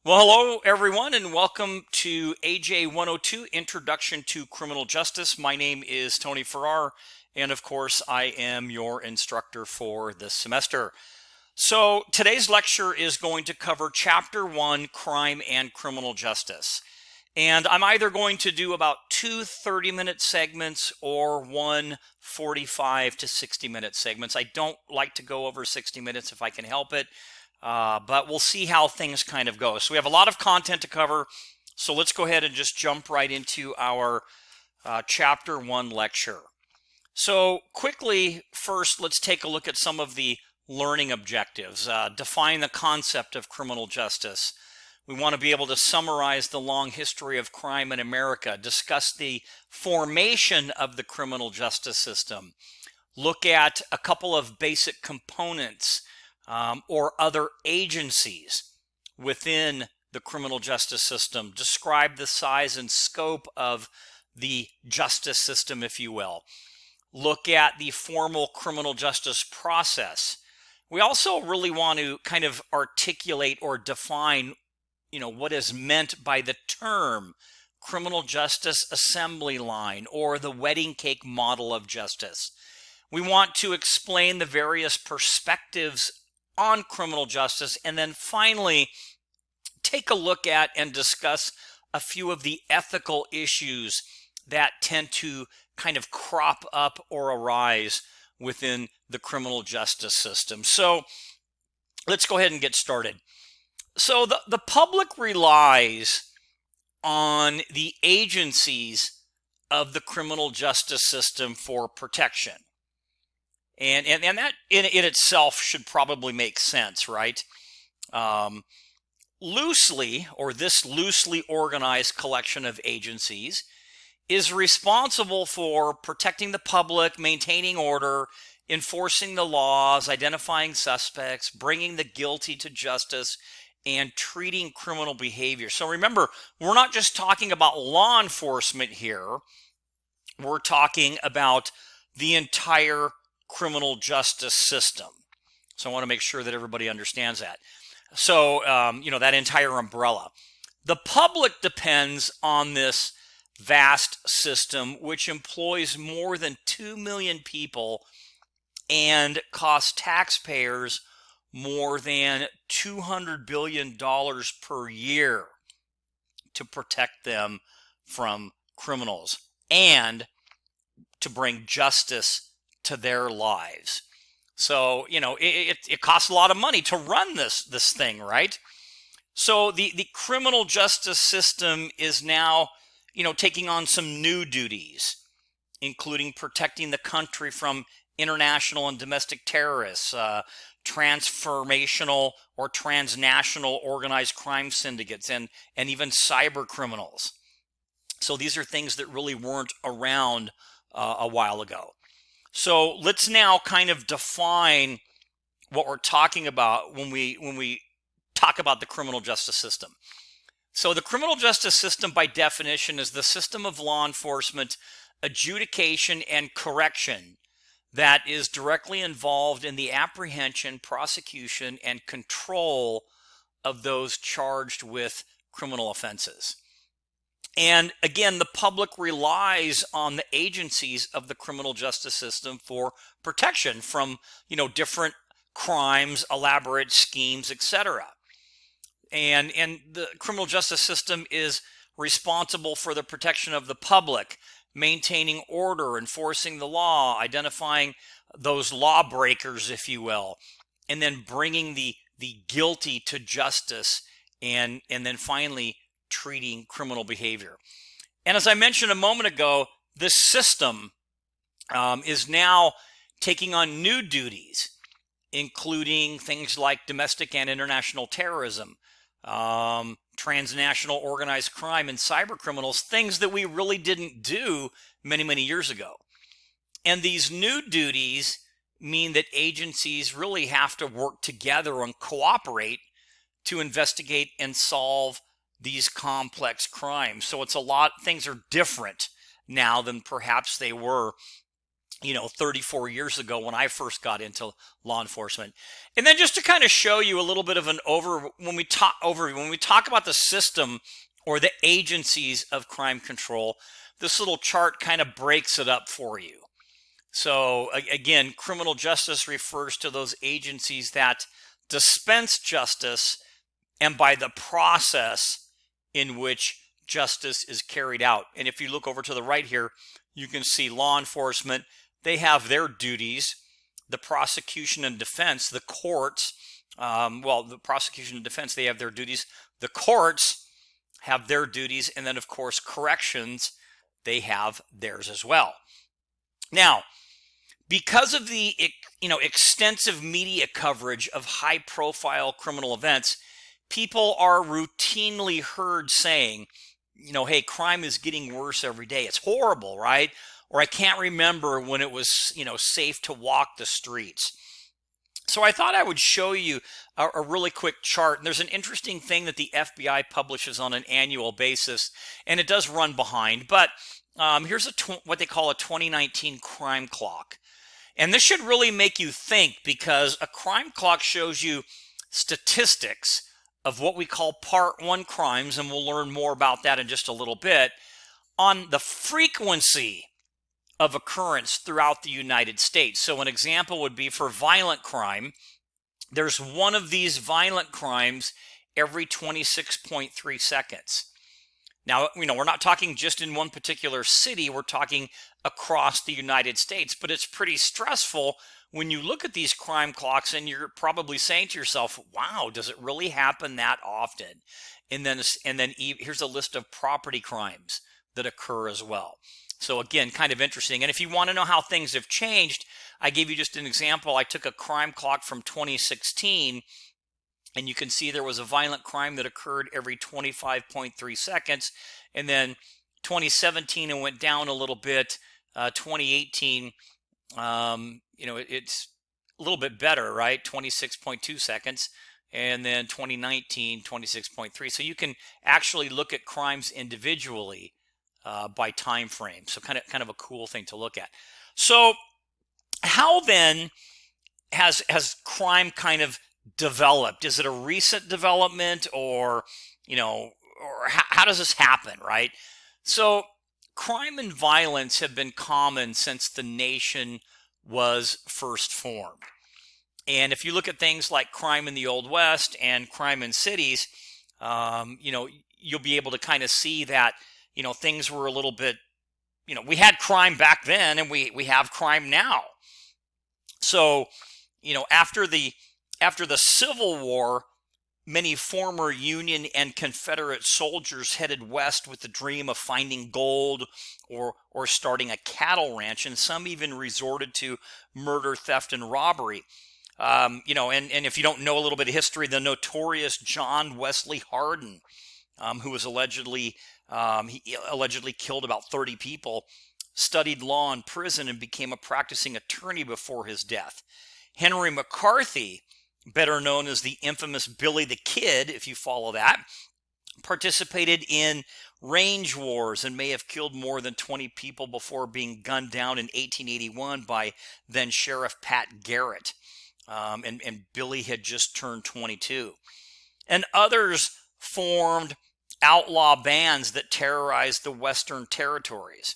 Well, hello everyone, and welcome to AJ102 Introduction to Criminal Justice. My name is Tony Farrar, and of course, I am your instructor for this semester. So, today's lecture is going to cover Chapter 1 Crime and Criminal Justice. And I'm either going to do about two 30-minute segments or one 45 to 60-minute segments. I don't like to go over 60 minutes if I can help it. But we'll see how things kind of go. So we have a lot of content to cover. So let's go ahead and just jump right into our Chapter 1 lecture. So quickly, first, let's take a look at some of the learning objectives. Define the concept of criminal justice. We want to be able to summarize the long history of crime in America, discuss the formation of the criminal justice system, look at a couple of basic components or other agencies within the criminal justice system, describe the size and scope of the justice system, if you will. Look at the formal criminal justice process. We also really want to kind of articulate or define, what is meant by the term criminal justice assembly line or the wedding cake model of justice. We want to explain the various perspectives on criminal justice, and then finally take a look at and discuss a few of the ethical issues that tend to kind of crop up or arise within the criminal justice system. So let's go ahead and get started. So the public relies on the agencies of the criminal justice system for protection. And that in itself should probably make sense, right? This loosely organized collection of agencies is responsible for protecting the public, maintaining order, enforcing the laws, identifying suspects, bringing the guilty to justice, and treating criminal behavior. So remember, we're not just talking about law enforcement here. We're talking about the entire criminal justice system. So I want to make sure that everybody understands that. So, that entire umbrella. The public depends on this vast system, which employs more than 2 million people and costs taxpayers more than $200 billion per year to protect them from criminals and to bring justice to their lives. So, it costs a lot of money to run this thing, right? So the criminal justice system is now, taking on some new duties, including protecting the country from international and domestic terrorists, transformational or transnational organized crime syndicates, and even cyber criminals. So these are things that really weren't around a while ago. So let's now kind of define what we're talking about when we talk about the criminal justice system. So the criminal justice system, by definition, is the system of law enforcement, adjudication, and correction that is directly involved in the apprehension, prosecution, and control of those charged with criminal offenses. And again, the public relies on the agencies of the criminal justice system for protection from, different crimes, elaborate schemes, etc. And the criminal justice system is responsible for the protection of the public, maintaining order, enforcing the law, identifying those lawbreakers, if you will, and then bringing the guilty to justice, and then finally treating criminal behavior. And as I mentioned a moment ago, this system is now taking on new duties, including things like domestic and international terrorism, transnational organized crime, and cyber criminals, things that we really didn't do many, many years ago. And these new duties mean that agencies really have to work together and cooperate to investigate and solve these complex crimes. So things are different now than perhaps they were 34 years ago when I first got into law enforcement. And then just to kind of show you a little bit of an when we talk about the system or the agencies of crime control, this little chart kind of breaks it up for you. So again, criminal justice refers to those agencies that dispense justice and by the process in which justice is carried out. And if you look over to the right here, you can see law enforcement, they have their duties. The prosecution and defense, the courts, the prosecution and defense, they have their duties. The courts have their duties. And then, of course, corrections, they have theirs as well. Now, because of the extensive media coverage of high-profile criminal events, people are routinely heard saying, hey, crime is getting worse every day. It's horrible, right? Or I can't remember when it was, safe to walk the streets. So I thought I would show you a really quick chart. And there's an interesting thing that the FBI publishes on an annual basis, and it does run behind. But here's what they call a 2019 crime clock. And this should really make you think, because a crime clock shows you statistics of what we call Part 1 crimes, and we'll learn more about that in just a little bit, on the frequency of occurrence throughout the United States. So an example would be for violent crime. There's one of these violent crimes every 26.3 seconds. Now, we're not talking just in one particular city, we're talking across the United States, but it's pretty stressful when you look at these crime clocks and you're probably saying to yourself, wow, does it really happen that often? And then here's a list of property crimes that occur as well. So again, kind of interesting. And if you want to know how things have changed, I gave you just an example. I took a crime clock from 2016, and you can see there was a violent crime that occurred every 25.3 seconds. And then 2017, it went down a little bit. 2018, it's a little bit better, right? 26.2 seconds. And then 2019, 26.3. So you can actually look at crimes individually by time frame. So kind of a cool thing to look at. So how then has crime kind of developed? Is it a recent development, or how does this happen, right? So crime and violence have been common since the nation was first formed. And if you look at things like crime in the Old West and crime in cities, you'll be able to kind of see that, things were a little bit, we had crime back then and we have crime now. So, after the Civil War, many former Union and Confederate soldiers headed west with the dream of finding gold or starting a cattle ranch, and some even resorted to murder, theft, and robbery. And if you don't know a little bit of history, the notorious John Wesley Hardin, who was allegedly killed about 30 people, studied law in prison and became a practicing attorney before his death. Henry McCarthy, better known as the infamous Billy the Kid, if you follow that, participated in range wars and may have killed more than 20 people before being gunned down in 1881 by then Sheriff Pat Garrett. And Billy had just turned 22. And others formed outlaw bands that terrorized the Western territories.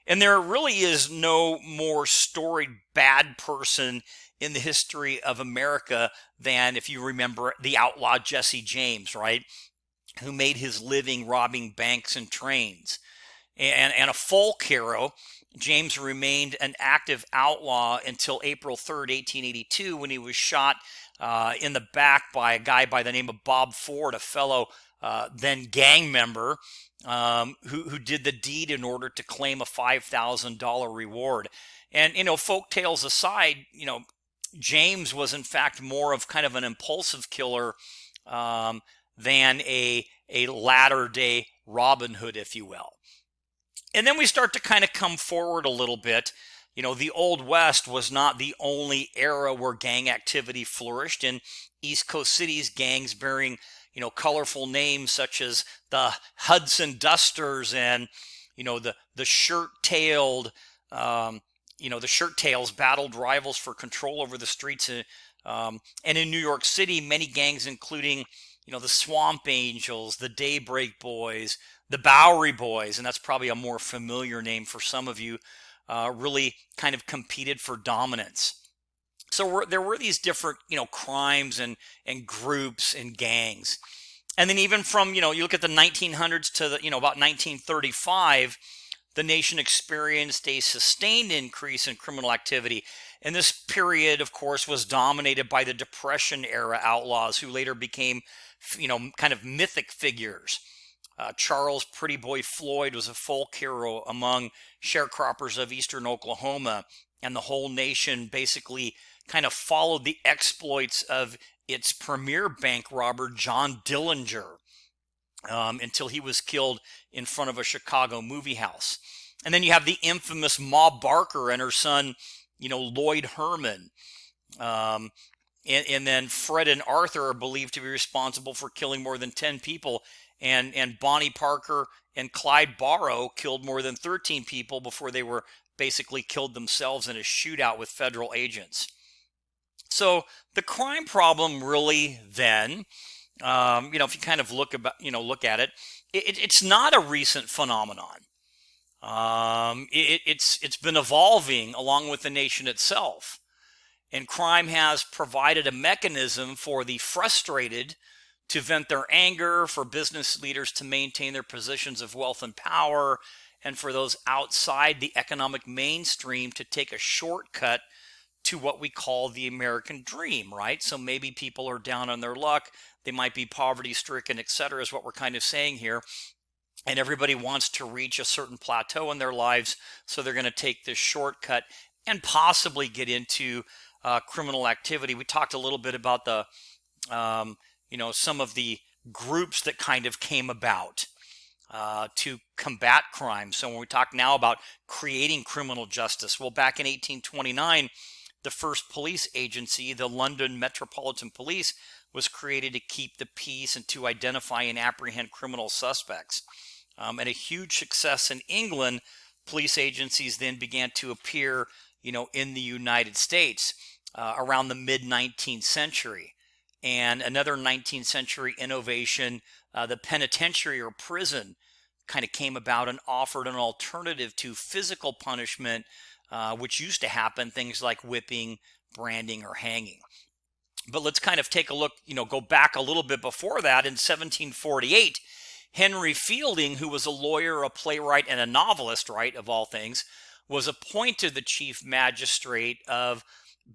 And there really is no more storied bad person in the history of America than, if you remember, the outlaw Jesse James, right? Who made his living robbing banks and trains. And a folk hero, James remained an active outlaw until April 3rd, 1882, when he was shot in the back by a guy by the name of Bob Ford, a fellow then gang member who did the deed in order to claim a $5,000 reward. And, folk tales aside, James was in fact more of kind of an impulsive killer than a latter-day Robin Hood, if you will. And then we start to kind of come forward a little bit. The Old West was not the only era where gang activity flourished. In East Coast cities, gangs bearing, colorful names such as the Hudson Dusters and, the shirt-tailed, the shirt tails battled rivals for control over the streets. And in New York City, many gangs, including, the Swamp Angels, the Daybreak Boys, the Bowery Boys, and that's probably a more familiar name for some of you, really kind of competed for dominance. So there were these different, crimes and groups and gangs. And then even from, you look at the 1900s to about 1935, the nation experienced a sustained increase in criminal activity. And this period, of course, was dominated by the Depression era outlaws who later became, kind of mythic figures. Charles Pretty Boy Floyd was a folk hero among sharecroppers of eastern Oklahoma, and the whole nation basically kind of followed the exploits of its premier bank robber, John Dillinger, until he was killed in front of a Chicago movie house. And then you have the infamous Ma Barker and her son, Lloyd Herman. And then Fred and Arthur are believed to be responsible for killing more than 10 people. And Bonnie Parker and Clyde Barrow killed more than 13 people before they were basically killed themselves in a shootout with federal agents. So the crime problem really then, if you kind of look at it, it's not a recent phenomenon. It's been evolving along with the nation itself. And crime has provided a mechanism for the frustrated to vent their anger, for business leaders to maintain their positions of wealth and power, and for those outside the economic mainstream to take a shortcut to what we call the American dream, right? So maybe people are down on their luck, they might be poverty stricken, etc., is what we're kind of saying here. And everybody wants to reach a certain plateau in their lives, so they're going to take this shortcut and possibly get into criminal activity. We talked a little bit about the, some of the groups that kind of came about to combat crime. So when we talk now about creating criminal justice, well, back in 1829, the first police agency, the London Metropolitan Police, was created to keep the peace and to identify and apprehend criminal suspects. And a huge success in England, police agencies then began to appear, in the United States around the mid-19th century. And another 19th century innovation, the penitentiary or prison, kind of came about and offered an alternative to physical punishment, which used to happen, things like whipping, branding, or hanging. But let's kind of take a look, go back a little bit before that. In 1748, Henry Fielding, who was a lawyer, a playwright, and a novelist, right, of all things, was appointed the chief magistrate of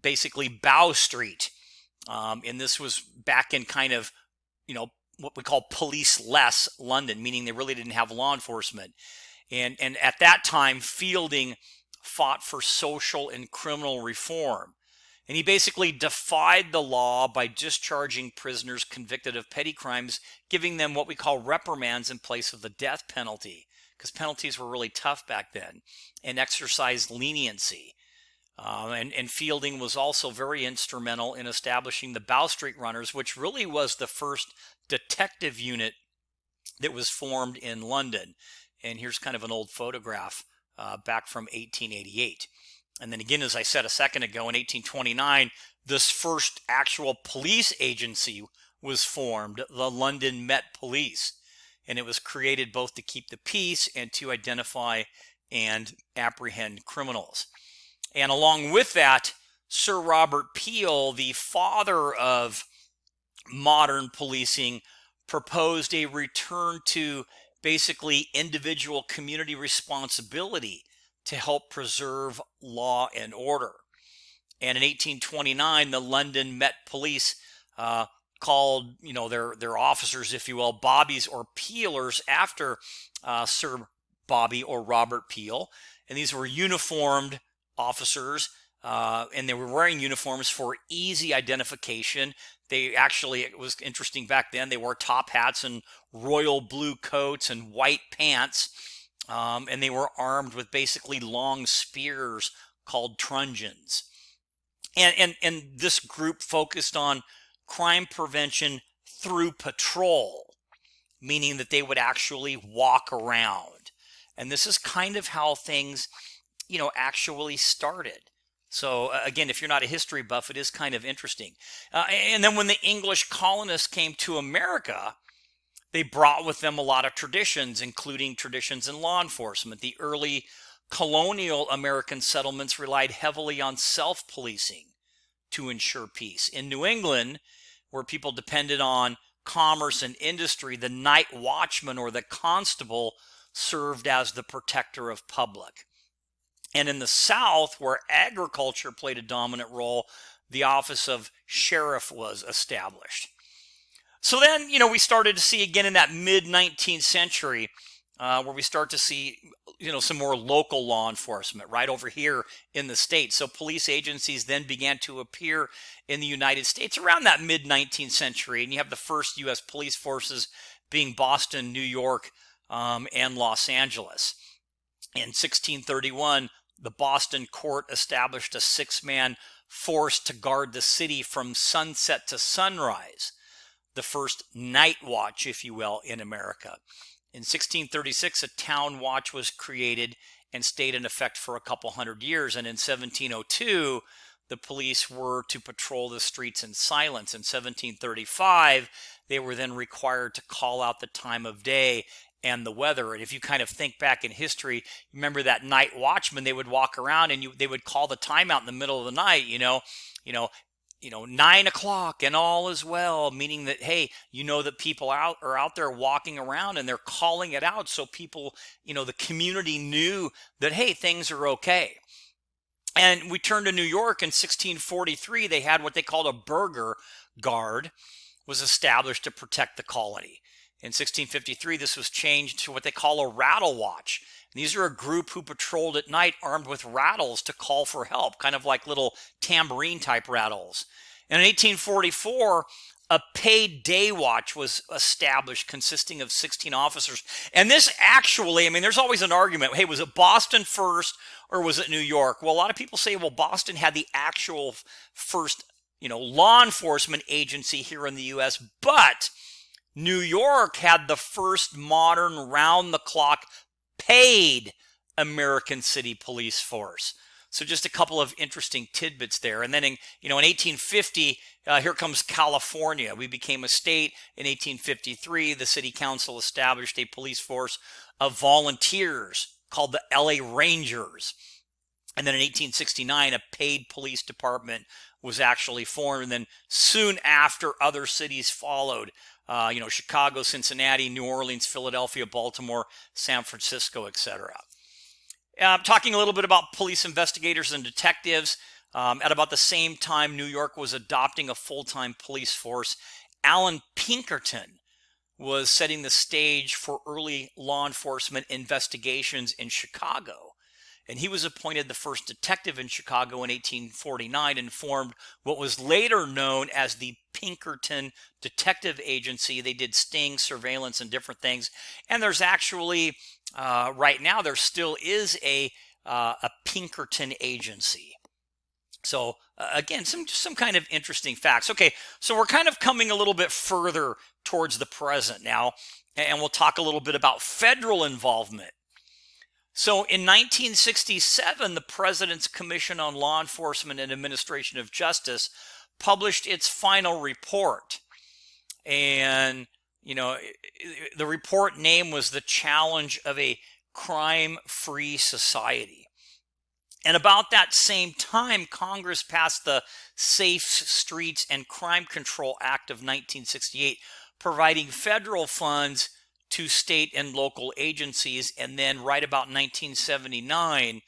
basically Bow Street. And this was back in kind of, what we call police-less London, meaning they really didn't have law enforcement. And at that time, Fielding fought for social and criminal reform. And he basically defied the law by discharging prisoners convicted of petty crimes, giving them what we call reprimands in place of the death penalty, because penalties were really tough back then, and exercised leniency. And Fielding was also very instrumental in establishing the Bow Street Runners, which really was the first detective unit that was formed in London. And here's kind of an old photograph back from 1888. And then again, as I said a second ago, in 1829, this first actual police agency was formed, the London Met Police. And it was created both to keep the peace and to identify and apprehend criminals. And along with that, Sir Robert Peel, the father of modern policing, proposed a return to basically individual community responsibility to help preserve law and order. And in 1829, the London Met Police called, their officers, if you will, bobbies or peelers after Sir Bobby or Robert Peel. And these were uniformed officers, and they were wearing uniforms for easy identification. They actually, it was interesting back then, they wore top hats and royal blue coats and white pants. And they were armed with basically long spears called truncheons. And this group focused on crime prevention through patrol, meaning that they would actually walk around. And this is kind of how things actually started. So again, if you're not a history buff, it is kind of interesting. And then when the English colonists came to America, they brought with them a lot of traditions, including traditions in law enforcement. The early colonial American settlements relied heavily on self-policing to ensure peace. In New England, where people depended on commerce and industry, the night watchman or the constable served as the protector of public. And in the South, where agriculture played a dominant role, the office of sheriff was established. So then, we started to see again in that mid 19th century, where we start to see, some more local law enforcement right over here in the States. So police agencies then began to appear in the United States around that mid 19th century. And you have the first U.S. police forces being Boston, New York, and Los Angeles. In 1631, the Boston court established a 6-man force to guard the city from sunset to sunrise, the first night watch, if you will, in America. In 1636, a town watch was created and stayed in effect for a couple hundred years. And in 1702, the police were to patrol the streets in silence. In 1735, they were then required to call out the time of day and the weather. And if you kind of think back in history, remember that night watchman, they would walk around and they would call the time out in the middle of the night, 9 o'clock and all is well, meaning that, hey, that people are out there walking around and they're calling it out. So people, the community knew that, hey, things are okay. And we turn to New York in 1643, they had what they called a burgher guard, was established to protect the colony. In 1653, this was changed to what they call a rattle watch. And these are a group who patrolled at night armed with rattles to call for help, kind of like little tambourine type rattles. And in 1844, a paid day watch was established consisting of 16 officers. And this actually, there's always an argument. Hey, was it Boston first or was it New York? Well, a lot of people say, well, Boston had the actual first, law enforcement agency here in the U.S., but New York had the first modern round-the-clock paid American city police force. So just a couple of interesting tidbits there. And then in 1850, here comes California. We became a state. In 1853, the city council established a police force of volunteers called the LA Rangers. And then in 1869, a paid police department was actually formed. And then soon after, other cities followed. Chicago, Cincinnati, New Orleans, Philadelphia, Baltimore, San Francisco, etc. Talking a little bit about police investigators and detectives. At about the same time New York was adopting a full-time police force, Alan Pinkerton was setting the stage for early law enforcement investigations in Chicago. And he was appointed the first detective in Chicago in 1849 and formed what was later known as the Pinkerton Detective Agency. They did sting, surveillance, and different things. And there's actually, right now, there still is a Pinkerton agency. So again, some kind of interesting facts. Okay, so we're kind of coming a little bit further towards the present now, and we'll talk a little bit about federal involvement. So in 1967, the President's Commission on Law Enforcement and Administration of Justice published its final report. And, the report name was The Challenge of a Crime-Free Society. And about that same time, Congress passed the Safe Streets and Crime Control Act of 1968, providing federal funds to state and local agencies. And then right about 1979,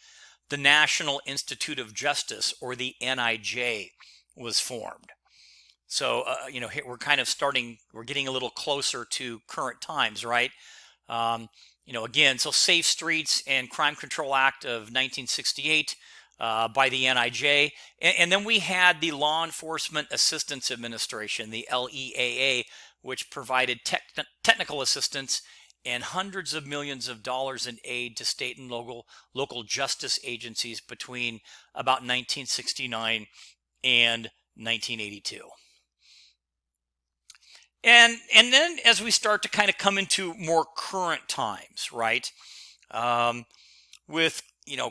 the National Institute of Justice, or the NIJ, was formed. So, we're kind of we're getting a little closer to current times, right? Again, so Safe Streets and Crime Control Act of 1968 by the NIJ. And then we had the Law Enforcement Assistance Administration, the LEAA, which provided technical assistance and hundreds of millions of dollars in aid to state and local justice agencies between about 1969 and 1982. And then as we start to kind of come into more current times, right, with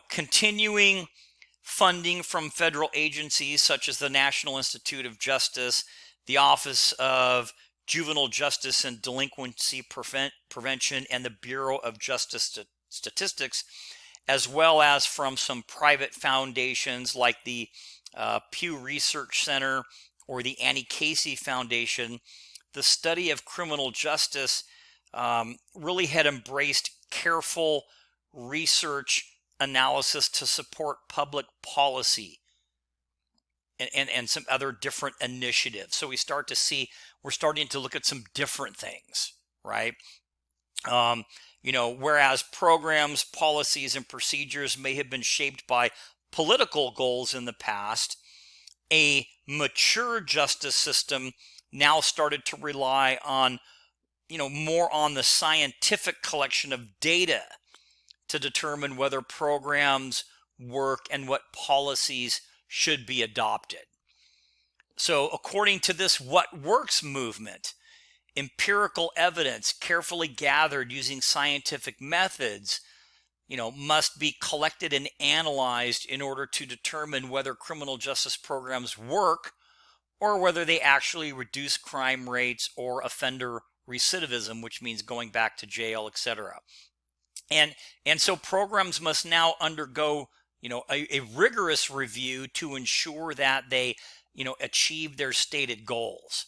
continuing funding from federal agencies such as the National Institute of Justice, the Office of Juvenile Justice and Delinquency Prevention, and the Bureau of Justice Statistics, as well as from some private foundations like the Pew Research Center or the Annie Casey Foundation. The study of criminal justice really had embraced careful research analysis to support public policy and some other different initiatives. So we're starting to look at some different things, right? Whereas programs, policies, and procedures may have been shaped by political goals in the past, a mature justice system now started to rely on, more on the scientific collection of data to determine whether programs work and what policies should be adopted. So according to this What Works movement, empirical evidence carefully gathered using scientific methods, must be collected and analyzed in order to determine whether criminal justice programs work or whether they actually reduce crime rates or offender recidivism, which means going back to jail, etc. And so programs must now undergo, a rigorous review to ensure that they, achieve their stated goals.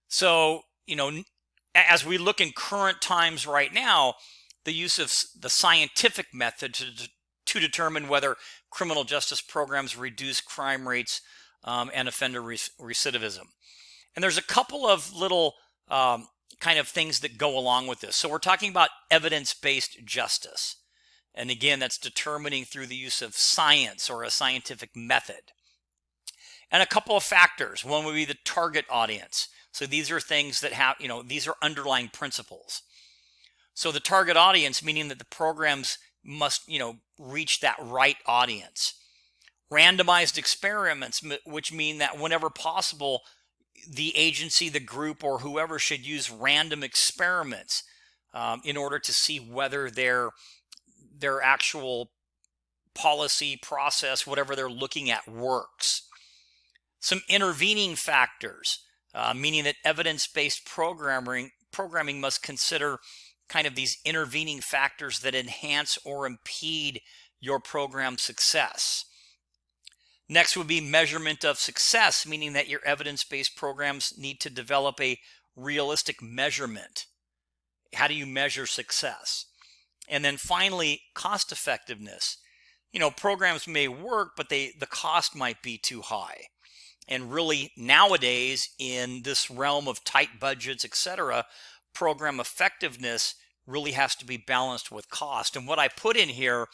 So, as we look in current times right now, the use of the scientific method to determine whether criminal justice programs reduce crime rates and offender recidivism. And there's a couple of little kind of things that go along with this. So we're talking about evidence-based justice. And again, that's determining through the use of science or a scientific method. And a couple of factors. One would be the target audience. So these are things that have, these are underlying principles. So the target audience, meaning that the programs must, reach that right audience. Randomized experiments, which mean that whenever possible, the agency, the group, or whoever should use random experiments in order to see whether their actual policy process, whatever they're looking at, works. Some intervening factors, meaning that evidence-based programming must consider kind of these intervening factors that enhance or impede your program success. Next would be measurement of success, meaning that your evidence-based programs need to develop a realistic measurement. How do you measure success? And then finally, cost effectiveness. Programs may work, but the cost might be too high. And really, nowadays, in this realm of tight budgets, etc., program effectiveness really has to be balanced with cost. And what I put in here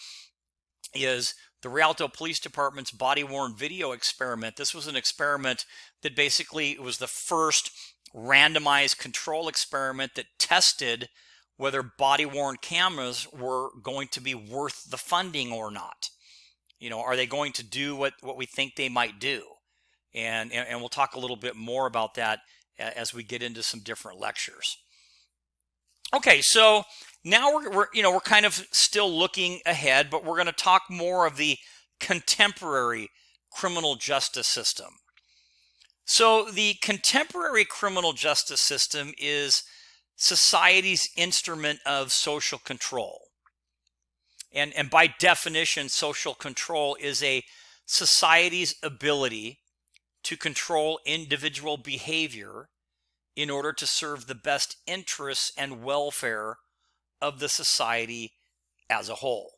is the Rialto Police Department's body-worn video experiment. This was an experiment that basically was the first randomized control experiment that tested whether body-worn cameras were going to be worth the funding or not. Are they going to do what we think they might do? And we'll talk a little bit more about that as we get into some different lectures. Okay, so now we're kind of still looking ahead, but we're going to talk more of the contemporary criminal justice system. So the contemporary criminal justice system is society's instrument of social control. And by definition, social control is a society's ability to control individual behavior in order to serve the best interests and welfare of the society as a whole.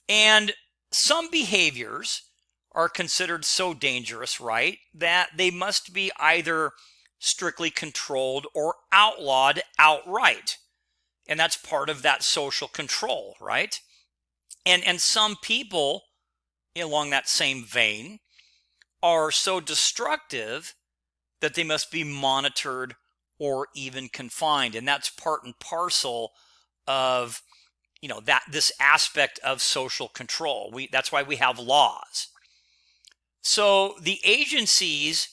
And some behaviors are considered so dangerous, right, that they must be either strictly controlled or outlawed outright. And that's part of that social control, right? And some people, along that same vein, are so destructive that they must be monitored or even confined. And that's part and parcel of, this aspect of social control. That's why we have laws. So the agencies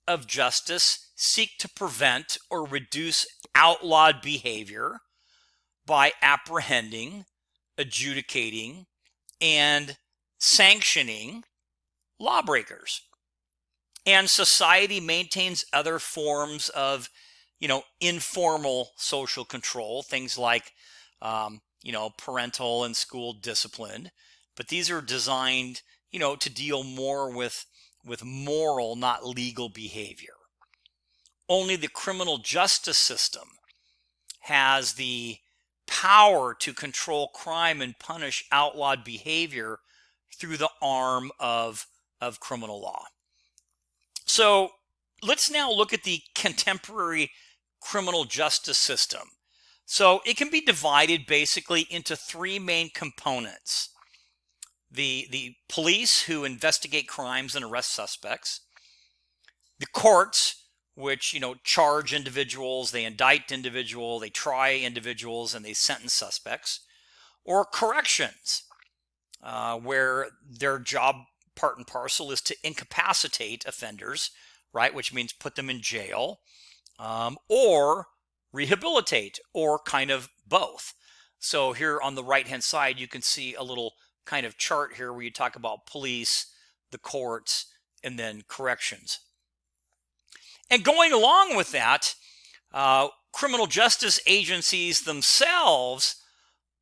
of justice seek to prevent or reduce outlawed behavior by apprehending, adjudicating, and sanctioning lawbreakers. And society maintains other forms of, informal social control, things like, parental and school discipline. But these are designed, to deal more with moral, not legal behavior. Only the criminal justice system has the power to control crime and punish outlawed behavior through the arm of criminal law. So let's now look at the contemporary criminal justice system. So it can be divided basically into three main components. The police, who investigate crimes and arrest suspects. The courts, which charge individuals, they indict individuals, they try individuals, and they sentence suspects. Or corrections, where their job, part and parcel, is to incapacitate offenders, right, which means put them in jail, or rehabilitate, or kind of both. So here on the right hand side, you can see a little kind of chart here where you talk about police, the courts, and then corrections. And going along with that, criminal justice agencies themselves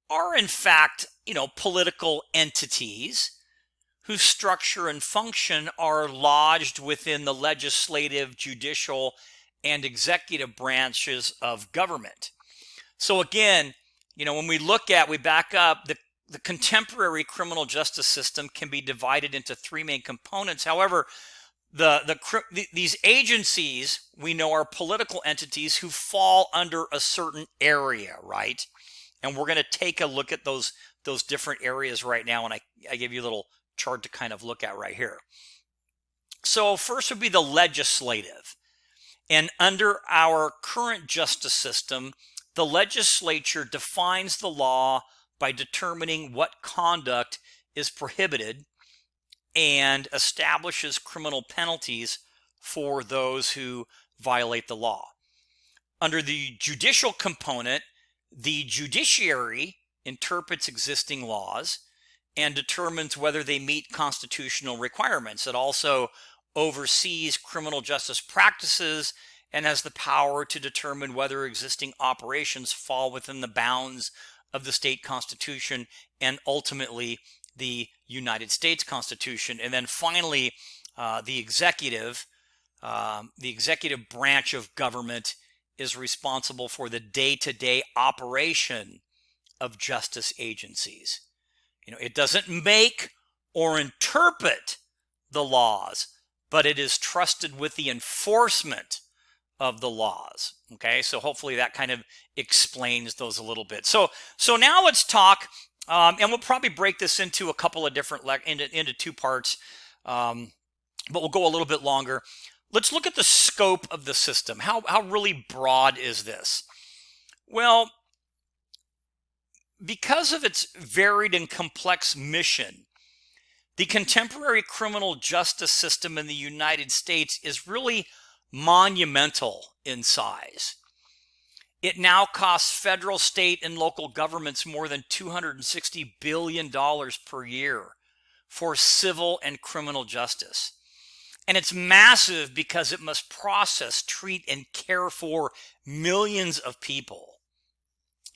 are in fact, political entities whose structure and function are lodged within the legislative, judicial, and executive branches of government. So again, when we back up, the contemporary criminal justice system can be divided into three main components. However, these agencies, we know, are political entities who fall under a certain area, right? And we're going to take a look at those different areas right now, and I give you a little chart to kind of look at right here. So first would be the legislative. And under our current justice system, the legislature defines the law by determining what conduct is prohibited and establishes criminal penalties for those who violate the law. Under the judicial component, the judiciary interprets existing laws and determines whether they meet constitutional requirements. It also oversees criminal justice practices and has the power to determine whether existing operations fall within the bounds of the state constitution and ultimately the United States Constitution. And then finally, the executive branch of government is responsible for the day-to-day operation of justice agencies. It doesn't make or interpret the laws, but it is trusted with the enforcement of the laws. Okay, so hopefully that kind of explains those a little bit. So now let's talk, and we'll probably break this into a couple of different into two parts, but we'll go a little bit longer. Let's look at the scope of the system. How really broad is this? Well, because of its varied and complex mission, the contemporary criminal justice system in the United States is really monumental in size. It now costs federal, state, and local governments more than $260 billion per year for civil and criminal justice. And it's massive because it must process, treat, and care for millions of people.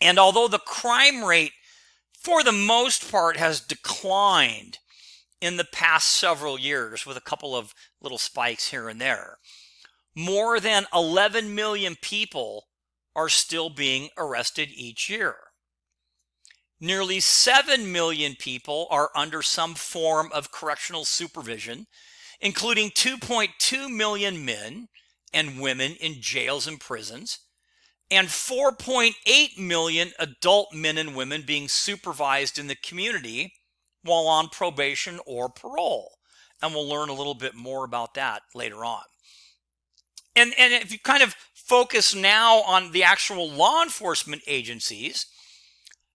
And although the crime rate, for the most part, has declined in the past several years with a couple of little spikes here and there, more than 11 million people are still being arrested each year. Nearly 7 million people are under some form of correctional supervision, including 2.2 million men and women in jails and prisons, and 4.8 million adult men and women being supervised in the community while on probation or parole. And we'll learn a little bit more about that later on. And if you kind of focus now on the actual law enforcement agencies,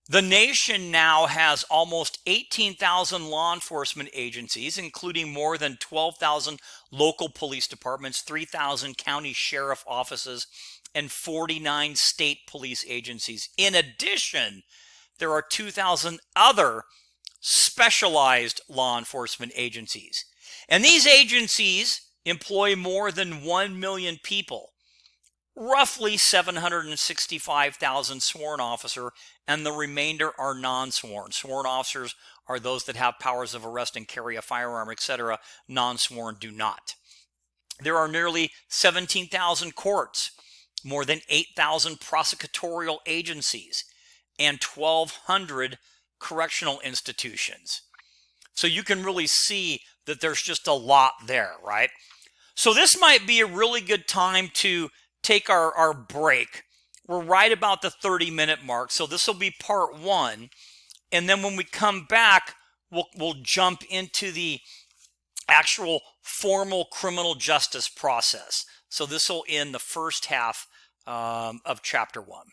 the nation now has almost 18,000 law enforcement agencies, including more than 12,000 local police departments, 3,000 county sheriff offices, and 49 state police agencies. In addition, there are 2,000 other specialized law enforcement agencies. And these agencies employ more than 1 million people, roughly 765,000 sworn officer, and the remainder are non-sworn. Sworn officers are those that have powers of arrest and carry a firearm, etc. Non-sworn do not. There are nearly 17,000 courts, more than 8,000 prosecutorial agencies, and 1,200 correctional institutions. So you can really see that there's just a lot there, right? So this might be a really good time to take our break. We're right about the 30-minute mark, so this will be part one. And then when we come back, we'll jump into the actual formal criminal justice process. So this will end the first half of chapter one.